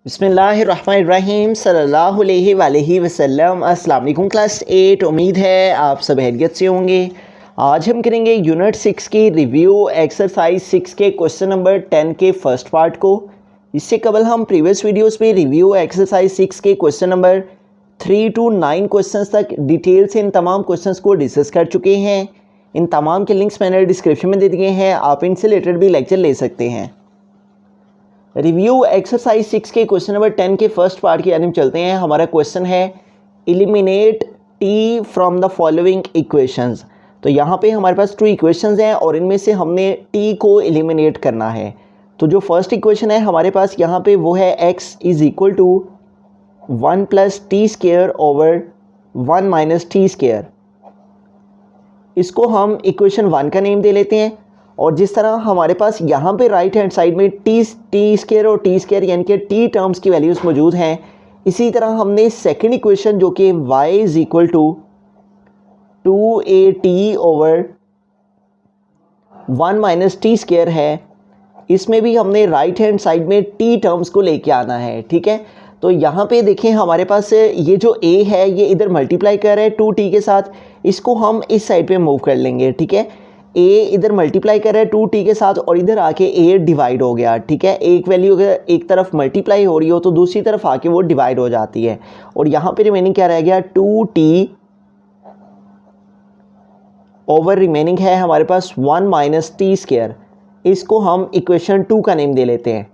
बिस्मिल्लाहिर्रहमानिर्रहीम सल्लल्लाहु अलैहि वसल्लम। अस्सलाम वालेकुम क्लास 8। उम्मीद है आप सब खैरियत से होंगे। आज हम करेंगे यूनिट 6 की रिव्यू एक्सरसाइज 6 के क्वेश्चन नंबर 10 के फर्स्ट पार्ट को। इससे कबल हम प्रीवियस वीडियोस में रिव्यू एक्सरसाइज 6 के क्वेश्चन नंबर 3 to 9 क्वेश्चंस तक डिटेल से इन तमाम क्वेश्चंस को डिस्कस कर चुके हैं। इन तमाम के लिंक्स मैंने डिस्क्रिप्शन में दे दिए हैं, आप इनसे रिलेटेड भी लेक्चर ले सकते हैं। रिव्यू एक्सरसाइज 6 के क्वेश्चन नंबर 10 के फर्स्ट पार्ट की तरफ चलते हैं। हमारा क्वेश्चन है eliminate T from the following equations. तो यहाँ पे हमारे पास 2 इक्वेशंस हैं और इनमें से हमने टी को एलिमिनेट करना है। तो जो फर्स्ट इक्वेशन है हमारे पास यहाँ पे वो है x is equal to 1 plus t square over 1 minus t square. इसको हम इक्वेशन 1 का नेम दे लेते हैं। और जिस तरह हमारे पास यहाँ पे राइट हैंड साइड में टी स्क्वायर और टी स्क्वायर यानी कि टी टर्म्स की वैल्यूज़ मौजूद हैं, इसी तरह हमने सेकंड इक्वेशन जो कि y is equal to 2at over 1 minus t square है, इसमें भी हमने राइट हैंड साइड में टी टर्म्स को लेके आना है। ठीक है, तो यहाँ पे देखें हमारे पास ये जो a है ये इधर मल्टीप्लाई कर रहा है 2t के साथ, इसको हम इस साइड पे मूव कर लेंगे। ठीक है, a इधर मल्टीप्लाई कर रहा है 2t के साथ और इधर आके a डिवाइड हो गया। ठीक है, एक वैल्यू अगर एक तरफ मल्टीप्लाई हो रही हो तो दूसरी तरफ आके वो डिवाइड हो जाती है। और यहाँ पे रिमेनिंग क्या रह गया 2t ओवर रिमेनिंग है हमारे पास 1 माइनस टी स्क्वायर। इसको हम इक्वेशन 2 का नेम दे लेते हैं।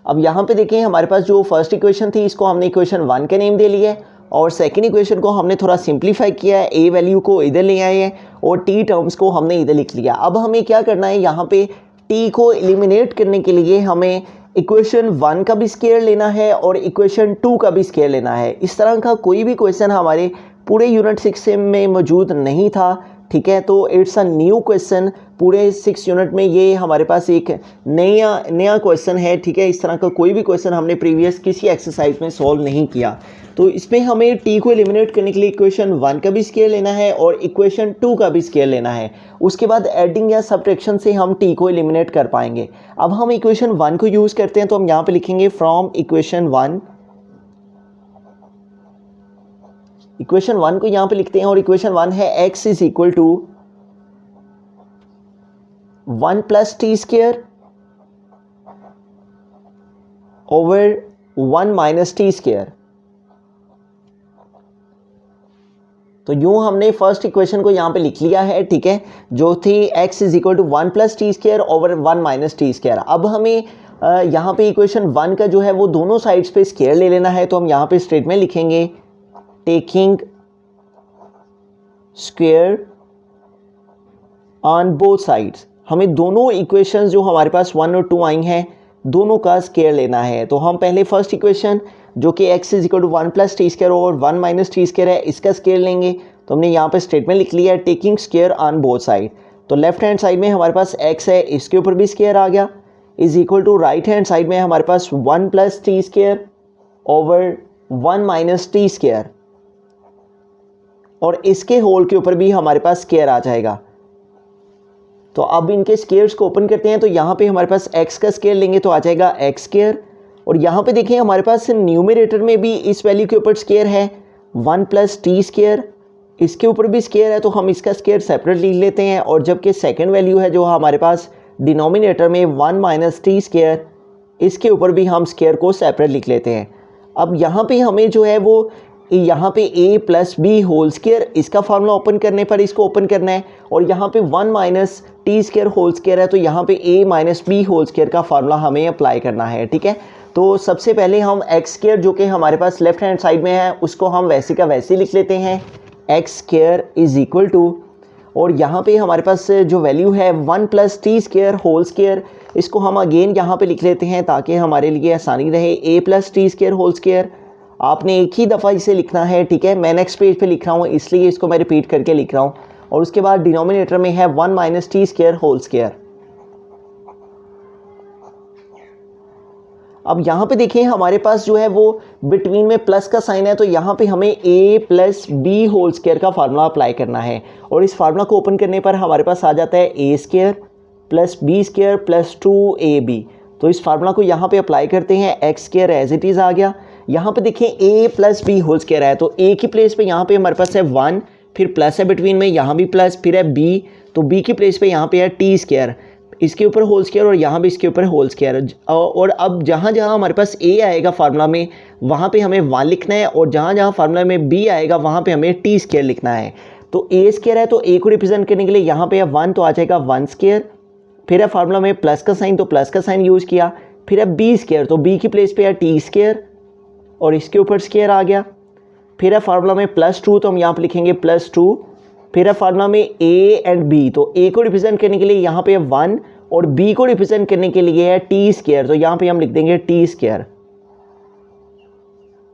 अब यहाँ पे देखें हमारे पास जो फर्स्ट इक्वेशन थी इसको हमने इक्वेशन 1 का नेम दे लिया है और सेकंड इक्वेशन को हमने थोड़ा सिंप्लीफाई किया है, a वैल्यू को इधर ले आए हैं और t टर्म्स को हमने इधर लिख लिया। अब हमें क्या करना है, यहाँ पे t को एलिमिनेट करने के लिए हमें इक्वेशन 1 का भी स्क्वायर लेना है और इक्वेशन 2 का भी स्क्वायर लेना है। इस तरह का कोई भी क्वेश्चन हमारे पूरे यूनिट 6 में मौजूद नहीं था। ठीक है, तो इट्स अ न्यू क्वेश्चन, पूरे 6 यूनिट में ये हमारे पास एक नया क्वेश्चन है। ठीक है, इस तरह का कोई भी क्वेश्चन हमने प्रीवियस किसी एक्सरसाइज में सॉल्व नहीं किया। तो इसमें हमें टी को एलिमिनेट करने के लिए इक्वेशन 1 का भी स्क्वायर लेना है और इक्वेशन 2 का भी स्क्वायर लेना है। उसके बाद एडिंग या सब्ट्रैक्शन से हम टी को एलिमिनेट कर पाएंगे। अब हम इक्वेशन 1 को यूज़ करते हैं, तो हम यहाँ पे लिखेंगे फ्रॉम इक्वेशन 1। इक्वेशन 1 को यहाँ पे लिखते हैं और इक्वेशन 1 है x is equal to 1 plus t square over 1 minus t square. तो यूं हमने फर्स्ट इक्वेशन को यहाँ पे लिख लिया है। ठीक है, जो थी x is equal to 1 plus t square over 1 minus t square. अब हमें यहाँ पे इक्वेशन 1 का जो है वो दोनों साइड्स पे स्क्वायर ले लेना है। तो हम यहाँ पे स्टेटमेंट लिखेंगे taking square on both sides. हमें दोनों इक्वेशंस जो हमारे पास 1 और 2 आई हैं दोनों का स्क्वायर लेना है। तो हम पहले फर्स्ट इक्वेशन जो कि x is equal to 1 plus t square over 1 minus t square है, इसका स्क्वायर लेंगे। तो हमने यहाँ पे स्टेटमेंट लिख लिया है taking square on both side. तो लेफ्ट हैंड साइड में हमारे पास x है, इसके ऊपर भी स्क्वायर आ गया, is equal to right hand side में हमारे पास 1 plus t square over 1 minus t square और इसके होल के ऊपर भी हमारे पास स्क्वायर आ जाएगा। तो अब इनके स्क्वायर्स को ओपन करते हैं, तो यहाँ पे हमारे पास x का स्क्वायर लेंगे तो आ जाएगा x स्क्वायर। और यहाँ पे देखें हमारे पास न्यूमरेटर में भी इस वैल्यू के ऊपर स्क्वायर है 1 प्लस टी स्क्वायर, इसके ऊपर भी स्क्वायर है तो हम इसका स्क्वायर सेपरेट लिख लेते हैं। और जबकि सेकंड वैल्यू है जो हमारे पास डिनोमिनेटर में 1 माइनस टी स्क्वायर, इसके ऊपर भी हम स्क्वायर को सेपरेट लिख लेते हैं। अब यहाँ पे हमें जो है वो यहाँ पे a plus B whole square, इसका फार्मूला ओपन करने पर इसको ओपन करना है। और यहाँ पे 1 minus t square whole square है तो यहाँ पे a minus b whole square का फार्मूला हमें अप्लाई करना है। ठीक है, तो सबसे पहले हम x स्क्वायर जो कि हमारे पास लेफ्ट हैंड साइड में है उसको हम वैसे का वैसे लिख लेते हैं x square is equal to, और यहाँ पे हमारे पास जो वैल्यू है 1 plus t square whole square, इसको हम अगेन यहाँ पे लिख लेते हैं ताकि हमारे लिए आसानी रहे। a plus t square whole square आपने एक ही दफ़ा इसे लिखना है। ठीक है, मैं नेक्स्ट पेज पे लिख रहा हूँ इसलिए इसको मैं रिपीट करके लिख रहा हूँ। और उसके बाद डिनोमिनेटर में है 1 minus t square whole square. अब यहाँ पे देखिए हमारे पास जो है वो बिटवीन में प्लस का साइन है, तो यहाँ पे हमें a plus B whole square का फार्मूला अप्लाई करना है। और इस फार्मूला को ओपन करने पर हमारे पास आ जाता है a square plus b square plus 2ab। तो इस फार्मूला को यहाँ पे अप्लाई करते हैं, x square as it is आ गया। यहाँ पे देखें a plus B whole square है, तो a की प्लेस पे यहाँ पे हमारे पास है 1, फिर प्लस है बिटवीन में, यहाँ भी प्लस, फिर है b, तो b की प्लेस पे यहाँ पे है टी स्क्वायर, इसके ऊपर होल स्क्वायर और यहाँ भी इसके ऊपर होल स्क्वायर। और अब जहाँ जहाँ हमारे पास a आएगा फार्मूला में वहाँ पे हमें 1 लिखना है, और जहाँ जहाँ फार्मूला में b आएगा वहाँ पे हमें टी स्क्वायर लिखना है। तो a स्क्वायर है तो a को रिप्रेजेंट करने के लिए यहाँ पे है 1, तो आ जाएगा 1 स्क्वायर, फिर है फार्मूला में प्लस का साइन तो प्लस का साइन यूज़ किया, फिर है b स्क्वायर, तो b की प्लेस पे है टी स्क्वायर और इसके ऊपर स्क्वायर आ गया, फिर है फार्मूला में +2 तो हम यहाँ पे लिखेंगे +2, फिर है फार्मूला में a एंड b, तो a को रिप्रेजेंट करने के लिए यहाँ पे 1 और b को रिप्रेजेंट करने के लिए है टी स्क्वायर, तो यहाँ पे हम लिख देंगे टी स्क्वायर।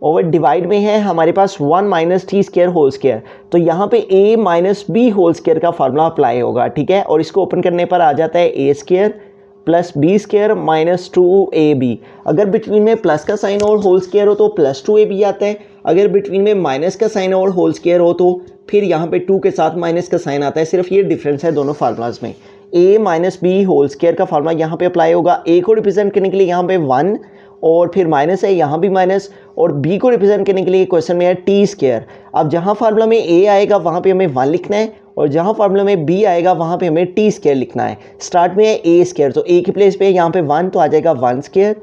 ओवर डिवाइड में है हमारे पास 1 minus t square whole square, तो यहाँ पे a minus b whole square का फार्मूला अप्लाई होगा, ठीक है। और इसको ओपन करने पर आ जाता है a square plus b square minus 2ab। अगर बिटवीन में प्लस का साइन और होल स्क्वायर हो तो प्लस 2ab आता है, अगर बिटवीन में माइनस का साइन और होल स्क्वायर हो तो फिर यहाँ पे 2 के साथ माइनस का साइन आता है। सिर्फ ये डिफरेंस है दोनों फार्मूलाज में। a minus b whole square का फार्मूला यहाँ पे अप्लाई होगा, a को रिप्रेजेंट करने के लिए यहाँ पे 1 और फिर माइनस है, यहाँ भी माइनस, और b को रिप्रेजेंट करने के लिए क्वेश्चन में है टी स्क्वायर। अब जहाँ फार्मूला में a आएगा वहाँ पे हमें 1 लिखना है, और जहाँ फार्मूला में b आएगा वहाँ पे हमें टी स्क्वायर लिखना है। स्टार्ट में है a स्क्वायर, तो a की प्लेस पे यहाँ पे 1 तो आ जाएगा 1 स्क्वायर,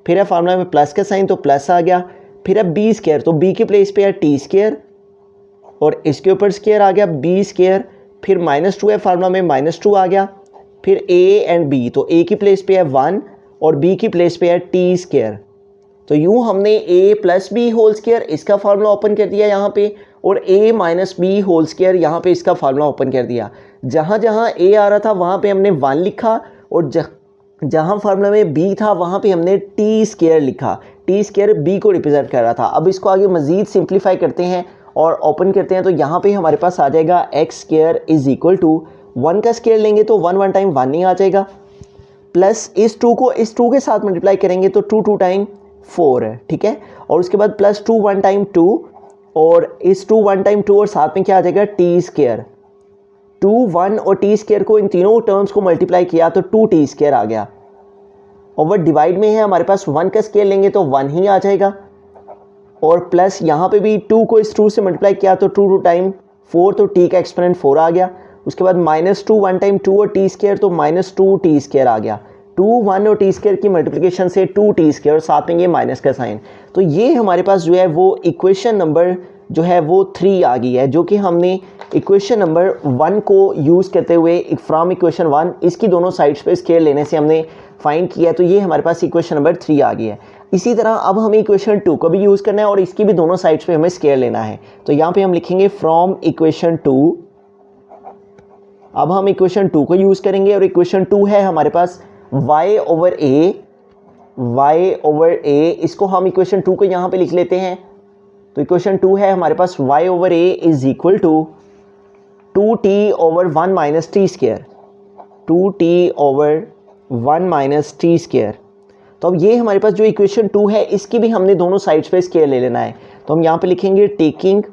फिर है फार्मूला में प्लस का साइन तो प्लस आ गया, फिर है b स्क्वायर, तो b की प्लेस पे है टी स्क्वायर और इसके ऊपर स्क्वायर आ गया b स्क्वायर, फिर -2 है फार्मूला में -2 आ गया, फिर a एंड b, तो a की प्लेस पे है 1 और b की प्लेस पे है टी स्क्वायर। तो यूँ हमने a plus B whole square इसका फार्मूला ओपन कर दिया यहाँ पे, और a minus b whole square यहाँ पे इसका फार्मूला ओपन कर दिया। जहाँ जहाँ a आ रहा था वहाँ पे हमने 1 लिखा, और जहाँ फार्मूला में b था वहाँ पे हमने टी स्क्वायर लिखा। टी स्क्वायर b को रिप्रेजेंट कर रहा था। अब इसको आगे मज़ीद सिंप्लीफाई करते हैं और ओपन करते हैं, तो यहाँ पे हमारे पास आ जाएगा x square is equal to 1 का स्क्वायर लेंगे तो 1 टाइम 1 नहीं आ जाएगा, प्लस इस 2 को इस 2 के साथ मल्टीप्लाई करेंगे तो 2 टाइम 4 है, ठीक है। और उसके बाद +2 1 टाइम 2, और इस 2 1 टाइम 2 और साथ में क्या आ जाएगा टी स्क्वायर। 2 1 और टी स्क्वायर को इन तीनों टर्म्स को मल्टीप्लाई किया तो 2 टी स्क्वायर आ गया। ओवर डिवाइड में है हमारे पास 1 का स्क्वायर लेंगे तो 1 ही आ जाएगा, और प्लस यहाँ पे भी 2 को इस 2 से मल्टीप्लाई किया तो 2 टाइम 4, तो टी का एक्सपोनेंट 4 आ गया। उसके बाद -2 1 टाइम 2 और टी स्क्वायर, तो -2 टी स्क्वायर आ गया। 2 1 और टी स्क्वायर की मल्टीप्लिकेशन से 2 टी स्क्वायर, और साथ में ये माइनस का साइन। तो ये हमारे पास जो है वो इक्वेशन नंबर जो है वो 3 आ गई है, जो कि हमने इक्वेशन नंबर 1 को यूज़ करते हुए फ्रॉम इक्वेशन 1 इसकी दोनों साइड्स पे स्केयर लेने से हमने फाइंड किया। तो ये हमारे पास इक्वेशन नंबर 3 आ गई है। इसी तरह अब हमें इक्वेशन 2 को भी यूज़ करना है और इसकी भी दोनों साइड्स पे हमें स्केयर लेना है। तो यहाँ पे हम लिखेंगे फ्रॉम इक्वेशन 2। अब हम इक्वेशन 2 को यूज़ करेंगे, और इक्वेशन 2 है हमारे पास y ओवर a, इसको हम इक्वेशन 2 को यहाँ पे लिख लेते हैं। तो इक्वेशन 2 है हमारे पास y over a is equal to 2t over 1 minus t square, 2t over 1 minus t square. तो अब ये हमारे पास जो इक्वेशन 2 है इसकी भी हमने दोनों साइड्स पे स्क्वायर ले लेना है। तो हम यहाँ पे लिखेंगे taking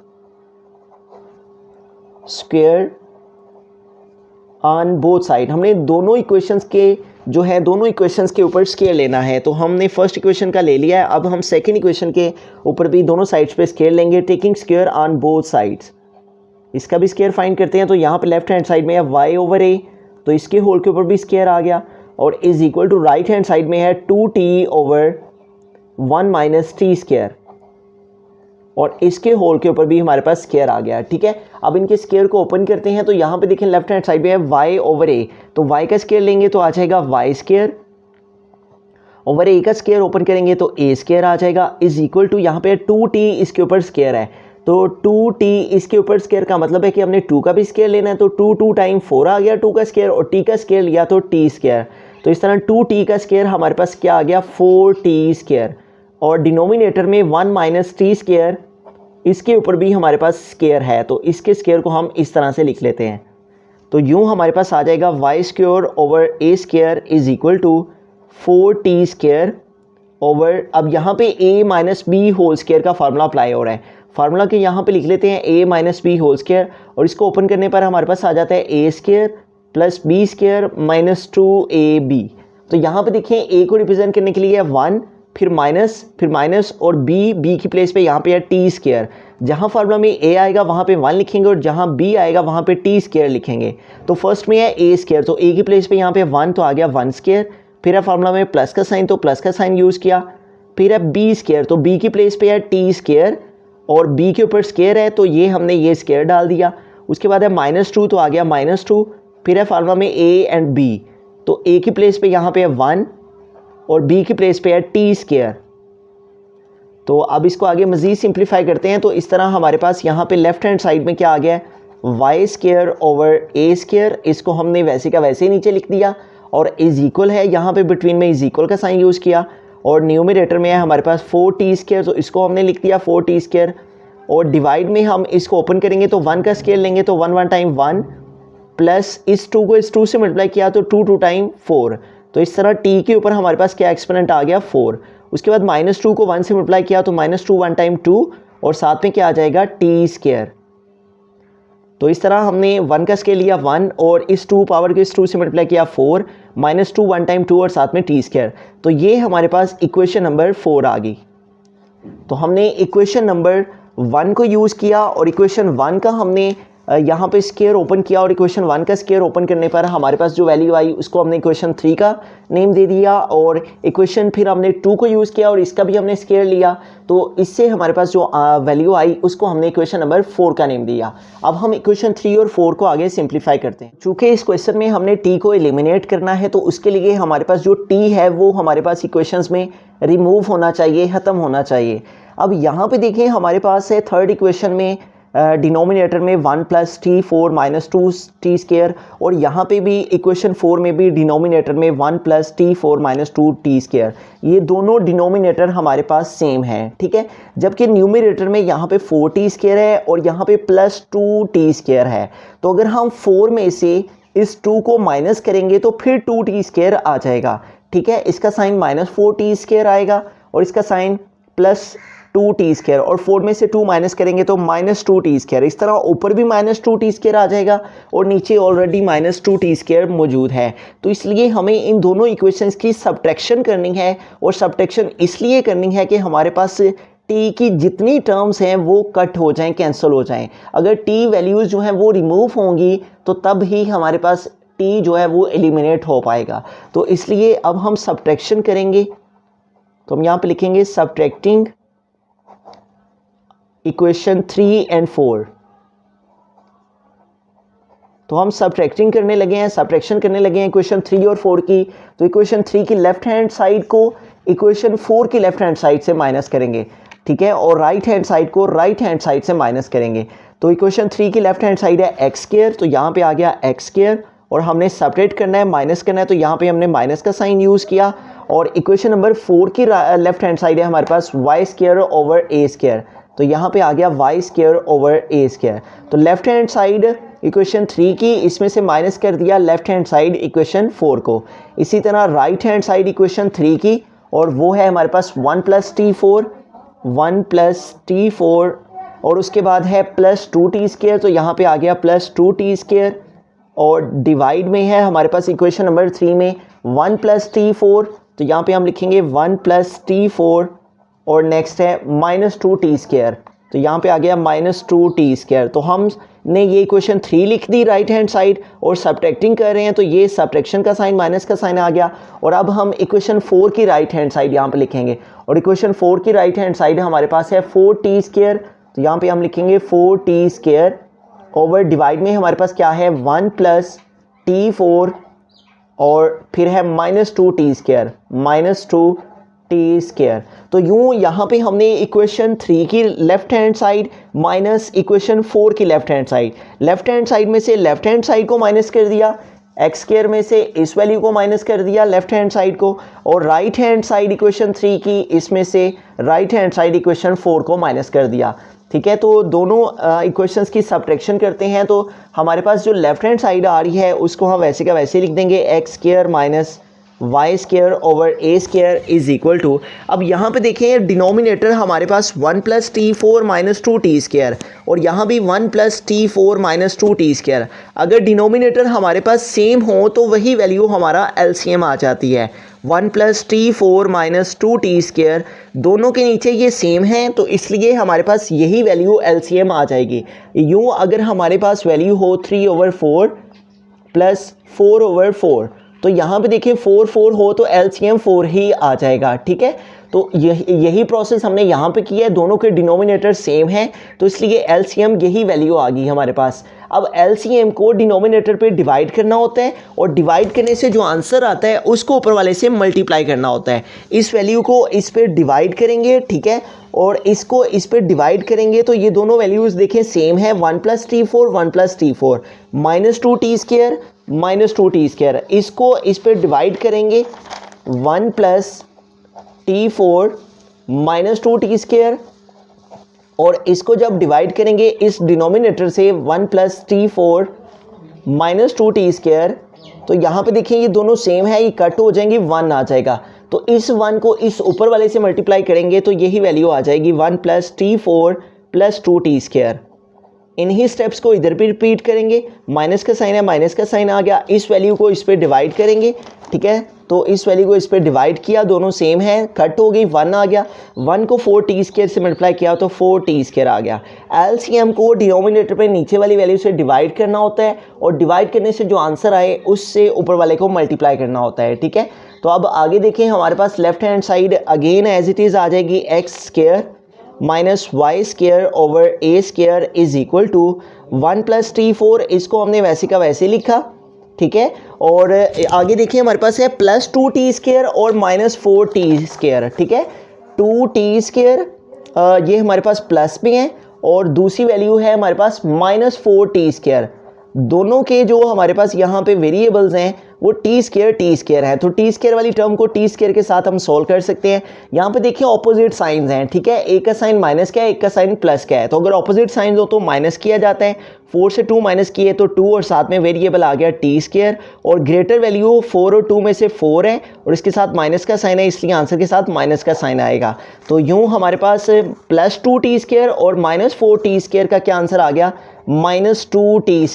square on both side. हमने दोनों इक्वेशंस के जो है दोनों इक्वेशंस के ऊपर स्केयर लेना है। तो हमने फर्स्ट इक्वेशन का ले लिया है, अब हम सेकंड इक्वेशन के ऊपर भी दोनों साइड्स पे स्केयर लेंगे, taking square on both sides. इसका भी स्केयर फाइंड करते हैं। तो यहाँ पे लेफ्ट हैंड साइड में है y ओवर a, तो इसके होल के ऊपर भी स्केयर आ गया, और is equal to right hand side में है 2t over 1 minus t square, और इसके होल के ऊपर भी हमारे पास स्केयर आ गया, ठीक है। अब इनके स्केयर को ओपन करते हैं। तो यहाँ पे देखें लेफ्ट हैंड साइड में है y ओवर a, तो y का स्केयर लेंगे तो आ जाएगा y स्केयर, ओवर a का स्केयर ओपन करेंगे तो a स्केयर आ जाएगा, इज इक्वल टू यहाँ पे 2t इसके ऊपर स्केयर है, तो 2t इसके ऊपर स्केयर का मतलब है कि हमने 2 का भी स्केयर लेना है। तो 2 टाइम 4 आ गया 2 का स्केयर, और t का स्केयर लिया तो t स्केयर। तो इस तरह 2t का स्केयर हमारे पास क्या आ गया 4t स्केयर, और डिनोमिनेटर में 1 माइनस टी स्केयर, इसके ऊपर भी हमारे पास स्केयर है, तो इसके स्केयर को हम इस तरह से लिख लेते हैं। तो यूँ हमारे पास आ जाएगा y square over a square is equal to 4t square over, अब यहाँ पे a minus b whole square का फार्मूला अप्लाई हो रहा है। फार्मूला के यहाँ पे लिख लेते हैं a minus b whole square, और इसको ओपन करने पर हमारे पास आ जाता है a square plus b square minus 2ab। तो यहाँ पे देखिए a को रिप्रेजेंट करने के लिए है 1, फिर माइनस और b की प्लेस पे यहाँ पे है टी स्क्वायर। जहाँ फार्मूला में a आएगा वहाँ पे 1 लिखेंगे और जहाँ b आएगा वहाँ पे टी स्क्वायर लिखेंगे। तो फर्स्ट में है a स्क्वायर, तो a की प्लेस पे यहाँ पे 1 तो आ गया 1 स्क्वायर। फिर है फार्मूला में प्लस का साइन, तो प्लस का साइन यूज़ किया। फिर है b स्क्वायर, तो b की प्लेस पे है टी स्क्वायर और b के ऊपर स्क्वायर है तो ये हमने ये स्क्वायर डाल दिया। उसके बाद है -2 तो आ गया -2। फिर है फार्मूला में a एंड b, तो a की प्लेस पे यहाँ पे है 1 और b की प्लेस पे है टी स्क्वायर। तो अब इसको आगे मज़ीद सिंप्लीफाई करते हैं। तो इस तरह हमारे पास यहाँ पे लेफ्ट हैंड साइड में क्या आ गया है, वाई स्क्वायर ओवर ए स्क्वायर। इसको हमने वैसे का वैसे ही नीचे लिख दिया और इज इक्वल है, यहाँ पे बिटवीन में इज इक्वल का साइन यूज़ किया। और न्यूमरेटर में है हमारे पास 4t स्क्वायर, तो इसको हमने लिख दिया 4t स्क्वायर। और डिवाइड में हम इसको ओपन करेंगे तो 1 का स्क्वायर लेंगे तो 1 टाइम 1 प्लस इस 2 को इस 2 से मल्टीप्लाई किया तो 2 टाइम 4। तो इस तरह t के ऊपर हमारे पास क्या एक्सपोनेंट आ गया 4। उसके बाद -2 को 1 से मल्टीप्लाई किया तो -2 1 टाइम 2 और साथ में क्या आ जाएगा टी स्क्वायर। तो इस तरह हमने 1 का स्क्वायर लिया 1 और इस 2 पावर के इस 2 से मल्टीप्लाई किया 4, -2 1 टाइम 2 और साथ में टी स्क्वायर। तो ये हमारे पास इक्वेशन नंबर 4 आ गई। तो हमने इक्वेशन नंबर 1 को यूज़ किया और इक्वेशन 1 का हमने यहाँ पे स्क्वायर ओपन किया और इक्वेशन 1 का स्क्वायर ओपन करने पर हमारे पास जो वैल्यू आई उसको हमने इक्वेशन 3 का नेम दे दिया और इक्वेशन फिर हमने 2 को यूज़ किया और इसका भी हमने स्क्वायर लिया। तो इससे हमारे पास जो वैल्यू आई उसको हमने इक्वेशन नंबर 4 का नेम दिया। अब हम इक्वेशन 3 और 4 को आगे सिंप्लीफाई करते हैं। चूँकि इस क्वेश्चन में हमने t को एलिमिनेट करना है तो उसके लिए हमारे पास जो t है वो हमारे पास इक्वेशंस में रिमूव होना चाहिए, ख़त्म होना चाहिए। अब यहाँ पे देखें हमारे पास है थर्ड इक्वेशन में डिनोमिनेटर में 1 + t4 - 2t स्क्वायर और यहाँ पे भी इक्वेशन 4 में भी डिनोमिनेटर में 1 + t4 - 2t स्क्वायर। ये दोनों डिनोमिनेटर हमारे पास सेम है, ठीक है। जबकि न्यूमरेटर में यहाँ पे 4t स्क्वायर है और यहाँ पे +2t स्क्वायर है। तो अगर हम 4 में से इस 2 को माइनस करेंगे तो फिर 2t स्क्वायर आ जाएगा, ठीक है। इसका साइन -4t स्क्वायर आएगा और इसका साइन +2t स्क्वायर और 4 में से 2 माइनस करेंगे तो -2t स्क्वायर। इस तरह ऊपर भी -2t स्क्वायर आ जाएगा और नीचे ऑलरेडी -2t स्क्वायर मौजूद है। तो इसलिए हमें इन दोनों इक्वेशंस की सब्ट्रैक्शन करनी है और सब्ट्रैक्शन इसलिए करनी है कि हमारे पास t की जितनी टर्म्स हैं वो कट हो जाएं, कैंसिल हो जाएं। अगर t वैल्यूज़ जो हैं वो रिमूव होंगी तो तब ही हमारे पास t जो है वो एलिमिनेट हो पाएगा। तो इसलिए अब हम सब्ट्रैक्शन करेंगे। तो हम यहाँ पे लिखेंगे सब्ट्रैक्टिंग इक्वेशन 3 एंड 4। तो हम सब्ट्रैक्टिंग करने लगे हैं, सब्ट्रैक्शन करने लगे हैं इक्वेशन 3 और 4 की। तो इक्वेशन 3 की लेफ्ट हैंड साइड को इक्वेशन 4 की लेफ्ट हैंड साइड से माइनस करेंगे, ठीक है, और राइट हैंड साइड को राइट हैंड साइड से माइनस करेंगे। तो इक्वेशन 3 की लेफ्ट हैंड साइड है एक्स स्क्वायर, तो यहाँ पे आ गया एक्स स्क्वायर और हमने सेपरेट करना है, माइनस करना है, तो यहाँ पे हमने माइनस का साइन यूज़ किया। और इक्वेशन नंबर 4 की लेफ्ट हैंड साइड है हमारे पास वाई स्क्वायर ओवर ए स्क्वायर, तो यहाँ पे आ गया वाई स्क्वायर ओवर ए स्क्वायर। तो लेफ्ट हैंड साइड इक्वेशन 3 की इसमें से माइनस कर दिया लेफ्ट हैंड साइड इक्वेशन 4 को। इसी तरह राइट हैंड साइड इक्वेशन 3 की और वो है हमारे पास 1 + t4 और उसके बाद है +2t स्क्वायर, तो यहाँ पे आ गया +2t स्क्वायर। और डिवाइड में है हमारे पास इक्वेशन नंबर 3 में 1 + t4, तो यहाँ पे हम लिखेंगे 1 + t4 और नेक्स्ट है -2t स्क्वायर, तो यहाँ पे आ गया -2t स्क्वायर। तो हमने ये इक्वेशन 3 लिख दी राइट हैंड साइड और सब्ट्रैक्टिंग कर रहे हैं तो ये सब्ट्रैक्शन का साइन माइनस का साइन आ गया। और अब हम इक्वेशन 4 की राइट हैंड साइड यहाँ पे लिखेंगे और इक्वेशन 4 की राइट हैंड साइड हमारे पास है 4t स्क्वायर, तो यहाँ पे हम लिखेंगे 4t स्क्वायर ओवर डिवाइड में हमारे पास क्या है 1 + t4 और फिर है -2t स्क्वायर, -2t स्क्वायर। तो यूँ यहाँ पे हमने इक्वेशन 3 की left hand side minus equation 4 की लेफ्ट हैंड साइड में से लेफ्ट हैंड साइड को माइनस कर दिया, एक्स स्क्वायर में से इस वैल्यू को माइनस कर दिया लेफ्ट हैंड साइड को, और राइट हैंड साइड इक्वेशन 3 की इसमें से राइट हैंड साइड इक्वेशन 4 को माइनस कर दिया, ठीक है। तो दोनों इक्वेशंस की सब्ट्रैक्शन करते हैं तो हमारे पास जो लेफ्ट हैंड साइड आ रही है उसको हम वैसे का वैसे लिख देंगे x square minus y square over a square is equal to, अब यहाँ पे देखें डिनोमिनेटर हमारे पास 1 plus T four minus two t square और यहाँ भी 1 plus T four minus two t square. अगर डिनोमिनेटर हमारे पास सेम हो तो वही वैल्यू हमारा एलसीएम आ जाती है। 1 plus T four minus two t square दोनों के नीचे ये सेम है तो इसलिए हमारे पास यही वैल्यू एलसीएम आ जाएगी। यूँ अगर हमारे पास वैल्यू हो 3/4 प्लस 4/4 तो यहाँ पे देखिए 4 हो तो एलसीएम 4 ही आ जाएगा। ठीक है, तो यही प्रोसेस हमने यहाँ पे किया है, दोनों के डिनोमिनेटर सेम है तो इसलिए एलसीएम यही वैल्यू आ गई हमारे पास। अब एलसीएम को डिनोमिनेटर पे डिवाइड करना होता है और डिवाइड करने से जो आंसर आता है उसको ऊपर वाले से मल्टीप्लाई करना होता है। इस वैल्यू को इस पे डिवाइड करेंगे, ठीक है, और इसको इस पे डिवाइड करेंगे तो ये दोनों वैल्यूज़ देखें सेम है, 1 plus T four 1 plus T four minus two t square minus two t square. इसको इस पे डिवाइड करेंगे 1 plus T four minus two t square और इसको जब डिवाइड करेंगे इस डिनोमिनेटर से 1 plus T four minus two t square तो यहाँ पे देखिए ये दोनों सेम है, ये कट हो जाएंगे, 1 आ जाएगा। तो इस 1 को इस ऊपर वाले से मल्टीप्लाई करेंगे तो यही वैल्यू आ जाएगी 1 plus T four plus two t square. इन्हीं स्टेप्स को इधर भी रिपीट करेंगे, माइनस का साइन है, माइनस का साइन आ गया, इस वैल्यू को इस पे डिवाइड करेंगे, ठीक है, तो इस वैल्यू को इस पे डिवाइड किया, दोनों सेम है, कट हो गई, 1 आ गया, 1 को 4 टी स्केयर से मल्टीप्लाई किया तो 4 टी स्केयर आ गया। एलसीएम को डिनोमिनेटर पे नीचे वाली वैल्यू से डिवाइड करना होता है और डिवाइड करने से जो आंसर आए उससे ऊपर वाले को मल्टीप्लाई करना होता है। ठीक है, तो अब आगे देखें हमारे पास left hand side again as it is आ जाएगी x square minus y square over a square is equal to 1 plus T four, इसको हमने वैसे का वैसे लिखा, ठीक है, और आगे देखिए हमारे पास है प्लस टू टी स्केयर और माइनस 4 टी स्केयर। ठीक है, 2 टी स्केयर ये हमारे पास प्लस में है और दूसरी वैल्यू है हमारे पास माइनस 4 टी स्केयर। दोनों के जो हमारे पास यहाँ पे वेरिएबल्स हैं वो टी स्केयर है, तो टी स्केयर वाली टर्म को टी स्केयर के साथ हम सोल्व कर सकते हैं। यहाँ पे देखिए ऑपोजिट साइंस हैं, ठीक है, एक का साइन माइनस का है, एक का साइन प्लस का है, तो अगर ऑपोजिट साइंस हो तो माइनस किया जाता है, 4 से 2 माइनस किए तो 2 और साथ में वेरिएबल आ गया टी स्केयर और ग्रेटर वैल्यू 4 और 2 में से 4 है और इसके साथ माइनस का साइन है इसलिए आंसर के साथ माइनस का साइन आएगा। तो यूँ हमारे पास प्लस 2 टी स्केयर और माइनस 4 टी स्केयर का क्या आंसर आ गया, माइनस 2 टी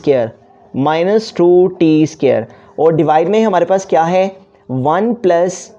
स्केयर और डिवाइड में हमारे पास क्या है 1 plus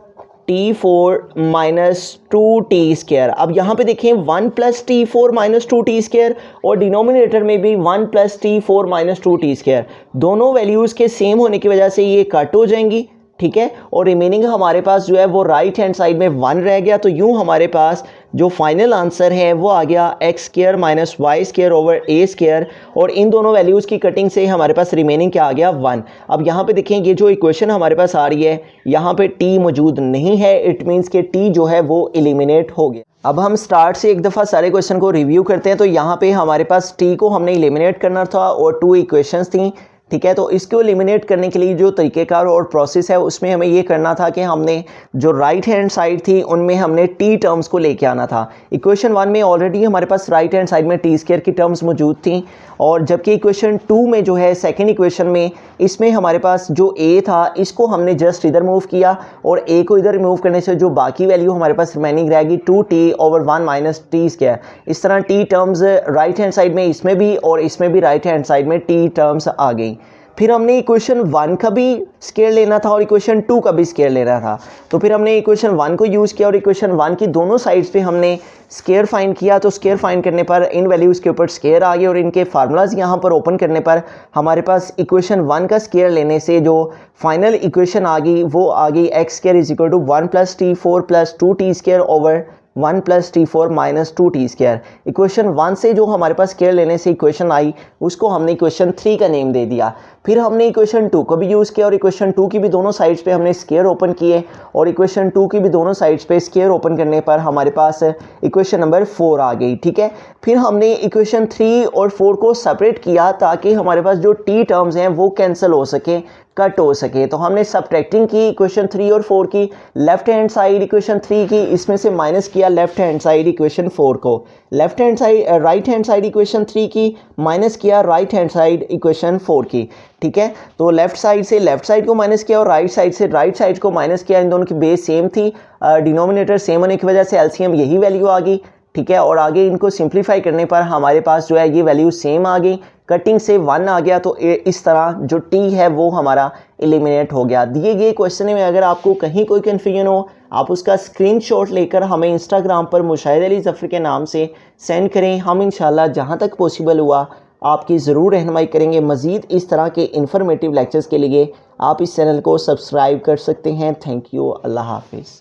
T four minus two t square. अब यहाँ पे देखें 1 plus T four minus two t square और डिनोमिनेटर में भी 1 plus T four minus two t square, दोनों वैल्यूज़ के सेम होने की वजह से ये कट हो जाएंगी। ठीक है, और रिमेनिंग हमारे पास जो है वो राइट हैंड साइड में 1 रह गया, तो यूँ हमारे पास जो फाइनल आंसर है वो आ गया x square minus y square over a square और इन दोनों वैल्यूज़ की कटिंग से हमारे पास रिमेनिंग क्या आ गया 1। अब यहाँ पे देखें ये जो इक्वेशन हमारे पास आ रही है यहाँ पे टी मौजूद नहीं है, इट मीन्स के टी जो है वो एलिमिनेट हो गया। अब हम स्टार्ट से एक दफ़ा सारे क्वेश्चन को रिव्यू करते हैं। तो यहाँ पे हमारे पास टी को हमने एलिमिनेट करना था और 2 इक्वेशंस थी, ठीक है, तो इसको एलिमिनेट करने के लिए जो तरीक़ेकार और प्रोसेस है उसमें हमें ये करना था कि हमने जो राइट हैंड साइड थी उनमें हमने टी टर्म्स को लेके आना था। इक्वेशन 1 में ऑलरेडी हमारे पास राइट हैंड साइड में टी स्केयर की टर्म्स मौजूद थी और जबकि इक्वेशन 2 में जो है सेकंड इक्वेशन में इसमें हमारे पास जो ए था इसको हमने जस्ट इधर मूव किया और ए को इधर रिमूव करने से जो बाकी वैल्यू हमारे पास रिमेनिंग रहेगी 2t over 1 minus T square. इस तरह T terms right hand side में इसमें भी और इसमें भी राइट हैंड साइड में टी टर्म्स आ गई। फिर हमने इक्वेशन 1 का भी स्केयर लेना था और इक्वेशन 2 का भी स्केयर लेना था, तो फिर हमने इक्वेशन 1 को यूज़ किया और इक्वेशन 1 की दोनों साइड्स पे हमने स्केयर फाइंड किया। तो स्केयर फाइंड करने पर इन वैल्यूज़ के ऊपर स्केयर आ गए और इनके फार्मूलाज यहाँ पर ओपन करने पर हमारे पास इक्वेशन 1 का स्केयर लेने से जो फाइनल इक्वेशन आ गई वो आ गई x square is equal to 1 plus T four plus 2t square over 1 plus T four minus 2t square. Equation 1 से जो हमारे पास स्केयर लेने से इक्वेशन आई उसको हमने इक्वेशन 3 का नेम दे दिया। फिर हमने इक्वेशन 2 को भी यूज़ किया और इक्वेशन 2 की भी दोनों साइड्स पे हमने स्केयर ओपन किए और इक्वेशन 2 की भी दोनों साइड्स पे स्केयर ओपन करने पर हमारे पास इक्वेशन नंबर 4 आ गई। ठीक है, फिर हमने इक्वेशन 3 और 4 को सेपरेट किया ताकि हमारे पास जो टी टर्म्स हैं वो कैंसिल हो सके। कट हो सके। तो हमने सब्ट्रैक्टिंग की इक्वेशन 3 और 4 की, लेफ्ट हैंड साइड इक्वेशन 3 की, इसमें से माइनस किया लेफ्ट हैंड साइड इक्वेशन 4 को, left hand side right hand side equation 3 की, माइनस किया राइट हैंड साइड इक्वेशन 4 की। ठीक है, तो लेफ्ट साइड से लेफ्ट साइड को माइनस किया और राइट साइड से राइट साइड को माइनस किया। इन दोनों की बेस सेम थी, डिनोमिनेटर सेम होने की वजह से एलसीएम यही वैल्यू आ गई। ठीक है, और आगे इनको सिंप्लीफाई करने पर हमारे पास जो है ये वैल्यू सेम आ गई, कटिंग से 1 आ गया। तो इस तरह जो टी है वो हमारा एलिमिनेट हो गया। दिए गए क्वेश्चन में अगर आपको कहीं कोई कन्फ्यूजन हो, आप उसका स्क्रीनशॉट लेकर हमें इंस्टाग्राम पर मुशाहिद अली ज़फ़र के नाम से सेंड करें। हम इंशाल्लाह जहां तक पॉसिबल हुआ आपकी ज़रूर रहनुमाई करेंगे। मज़ीद इस तरह के इन्फॉर्मेटिव लेक्चर्स के लिए आप इस चैनल को सब्सक्राइब कर सकते हैं। थैंक यू, अल्लाह हाफिज़।